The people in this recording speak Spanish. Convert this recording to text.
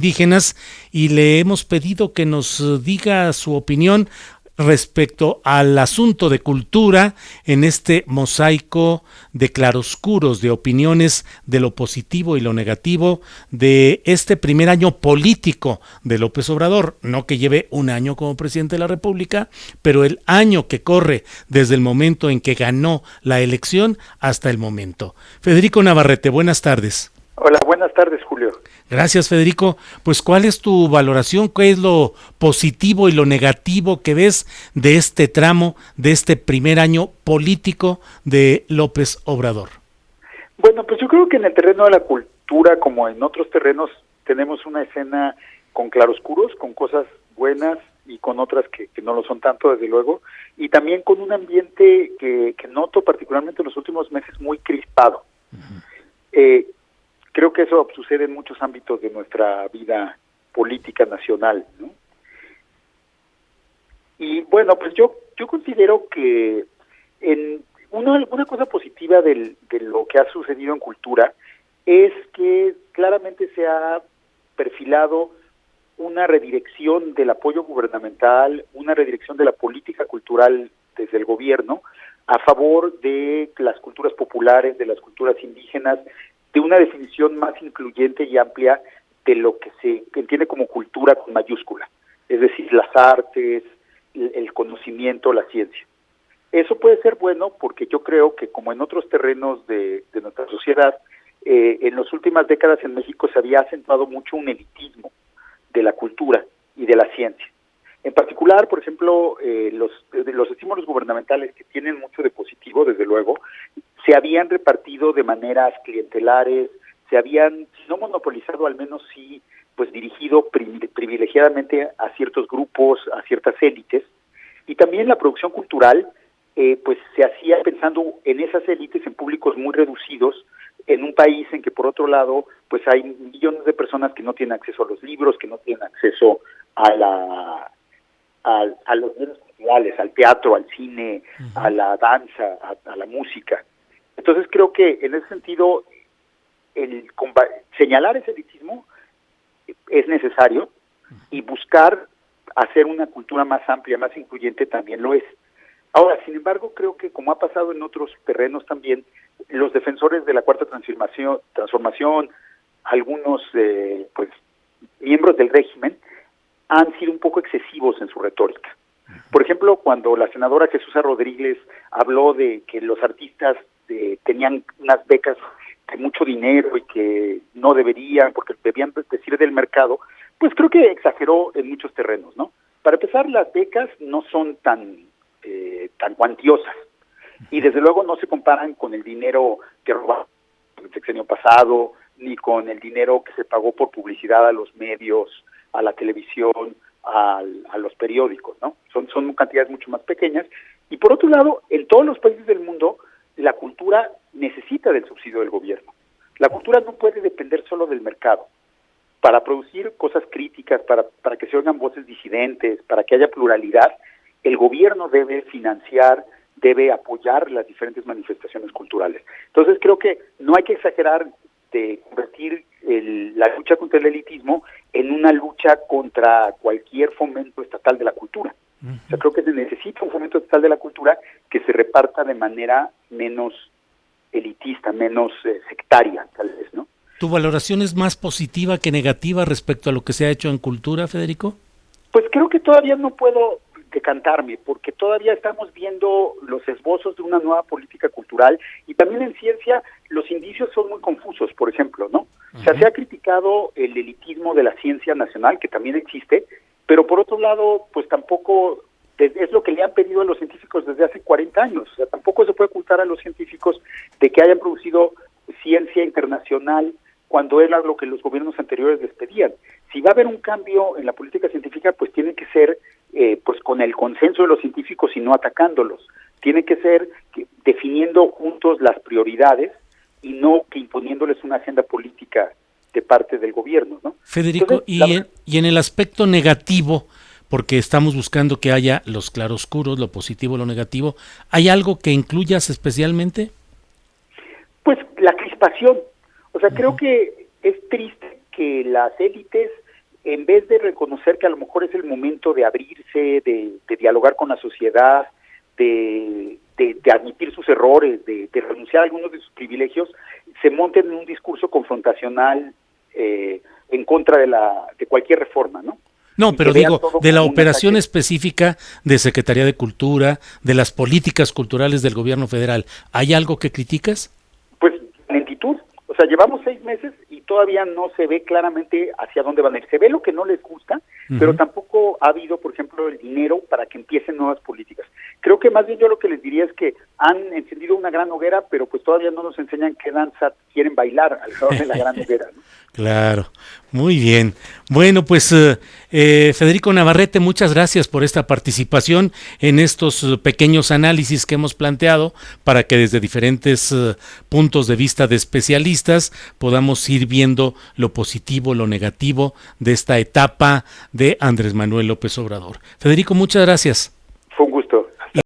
indígenas y le hemos pedido que nos diga su opinión respecto al asunto de cultura en este mosaico de claroscuros, de opiniones de lo positivo y lo negativo de este primer año político de López Obrador, no que lleve un año como presidente de la República, pero el año que corre desde el momento en que ganó la elección hasta el momento. Federico Navarrete, buenas tardes. Hola, buenas tardes, Julio. Gracias, Federico. Pues, ¿cuál es tu valoración? ¿Qué es lo positivo y lo negativo que ves de este tramo, de este primer año político de López Obrador? Bueno, pues yo creo que en el terreno de la cultura, como en otros terrenos, tenemos una escena con claroscuros, con cosas buenas y con otras que no lo son tanto, desde luego, y también con un ambiente que noto particularmente en los últimos meses muy crispado. Creo que eso sucede en muchos ámbitos de nuestra vida política nacional, ¿no? Y bueno, pues yo considero que una cosa positiva de lo que ha sucedido en cultura es que claramente se ha perfilado una redirección del apoyo gubernamental, una redirección de la política cultural desde el gobierno a favor de las culturas populares, de las culturas indígenas, de una definición más incluyente y amplia de lo que se entiende como cultura con mayúscula, es decir, las artes, el conocimiento, la ciencia. Eso puede ser bueno porque yo creo que, como en otros terrenos de nuestra sociedad, en las últimas décadas en México se había acentuado mucho un elitismo de la cultura y de la ciencia. En particular, por ejemplo, los estímulos gubernamentales, que tienen mucho de positivo, desde luego, se habían repartido de maneras clientelares, se habían, si no monopolizado, al menos sí, pues dirigido privilegiadamente a ciertos grupos, a ciertas élites, y también la producción cultural, pues se hacía pensando en esas élites, en públicos muy reducidos, en un país en que, por otro lado, pues hay millones de personas que no tienen acceso a los libros, que no tienen acceso a los bienes culturales, al teatro, al cine, a la danza, a la música. Entonces creo que en ese sentido señalar ese elitismo es necesario y buscar hacer una cultura más amplia, más incluyente también lo es. Ahora, sin embargo, creo que, como ha pasado en otros terrenos también, los defensores de la Cuarta Transformación, algunos pues miembros del régimen, han sido un poco excesivos en su retórica. Por ejemplo, cuando la senadora Jesús Rodríguez habló de que los artistas tenían unas becas de mucho dinero y que no deberían, porque debían decir del mercado, pues creo que exageró en muchos terrenos, ¿no? Para empezar, las becas no son tan cuantiosas y desde luego no se comparan con el dinero que robaron el sexenio pasado, ni con el dinero que se pagó por publicidad a los medios, a la televisión, a los periódicos, ¿no? Son cantidades mucho más pequeñas. Y por otro lado, en todos los países del mundo, la cultura necesita del subsidio del gobierno. La cultura no puede depender solo del mercado. Para producir cosas críticas, para que se oigan voces disidentes, para que haya pluralidad, el gobierno debe financiar, debe apoyar las diferentes manifestaciones culturales. Entonces creo que no hay que exagerar de convertir la lucha contra el elitismo en una lucha contra cualquier fomento estatal de la cultura. O sea, creo que se necesita un fomento estatal de la cultura que se reparta de manera menos elitista, menos sectaria, tal vez, ¿no? ¿Tu valoración es más positiva que negativa respecto a lo que se ha hecho en cultura, Federico? Pues creo que todavía no puedo decantarme, porque todavía estamos viendo los esbozos de una nueva política cultural, y también en ciencia los indicios son muy confusos, por ejemplo, ¿no? O sea, se ha criticado el elitismo de la ciencia nacional, que también existe, pero por otro lado, pues tampoco es lo que le han pedido a los científicos desde hace 40 años. O sea, tampoco se puede ocultar a los científicos de que hayan producido ciencia internacional cuando era lo que los gobiernos anteriores les pedían. Si va a haber un cambio en la política científica, pues tiene que ser pues con el consenso de los científicos y no atacándolos. Tiene que ser definiendo juntos las prioridades y no que imponiéndoles una agenda política de parte del gobierno, ¿no? Federico, entonces, y en el aspecto negativo, porque estamos buscando que haya los claroscuros, lo positivo, lo negativo, ¿hay algo que incluyas especialmente? Pues la crispación. O sea, creo que es triste que las élites en vez de reconocer que a lo mejor es el momento de abrirse, de dialogar con la sociedad, de admitir sus errores, de renunciar a algunos de sus privilegios, se monten en un discurso confrontacional en contra de cualquier reforma, ¿no? No, Y pero que vean digo, todo de la como un operación ataque. específica de Secretaría de Cultura, de las políticas culturales del gobierno federal, ¿hay algo que criticas? Pues lentitud, o sea, llevamos 6 meses y todavía no se ve claramente hacia dónde van a ir. Se ve lo que no les gusta, pero tampoco ha habido, por ejemplo, el dinero para que empiecen nuevas políticas. Creo que más bien yo lo que les diría es que han encendido una gran hoguera, pero pues todavía no nos enseñan qué danza quieren bailar alrededor de la gran hoguera, ¿no? Claro, muy bien. Bueno, pues Federico Navarrete, muchas gracias por esta participación en estos pequeños análisis que hemos planteado para que desde diferentes puntos de vista de especialistas podamos ir viendo lo positivo, lo negativo de esta etapa de Andrés Manuel López Obrador. Federico, muchas gracias.